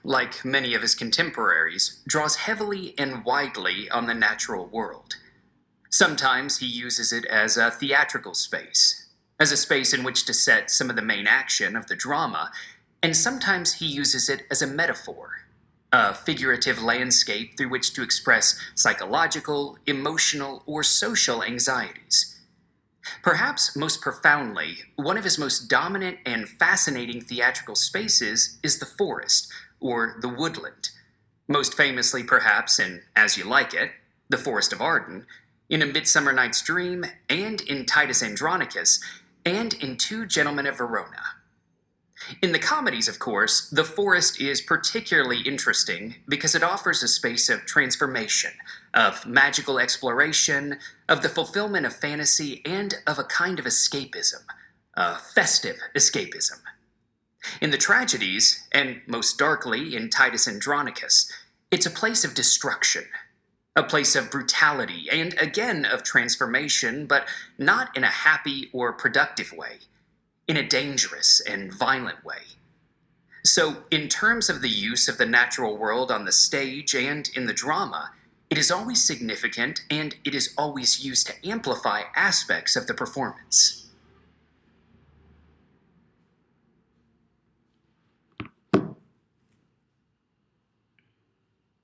like many of his contemporaries, draws heavily and widely on the natural world. Sometimes he uses it as a theatrical space, as a space in which to set some of the main action of the drama, and sometimes he uses it as a metaphor, a figurative landscape through which to express psychological, emotional, or social anxieties. Perhaps most profoundly, one of his most dominant and fascinating theatrical spaces is the forest, or the woodland. Most famously, perhaps, in As You Like It, the Forest of Arden, in A Midsummer Night's Dream, and in Titus Andronicus, and in Two Gentlemen of Verona. In the comedies, of course, the forest is particularly interesting because it offers a space of transformation, of magical exploration, of the fulfillment of fantasy, and of a kind of escapism, a festive escapism. In the tragedies, and most darkly in Titus Andronicus, it's a place of destruction, a place of brutality, and again of transformation, but not in a happy or productive way, in a dangerous and violent way. So, in terms of the use of the natural world on the stage and in the drama, it is always significant and it is always used to amplify aspects of the performance.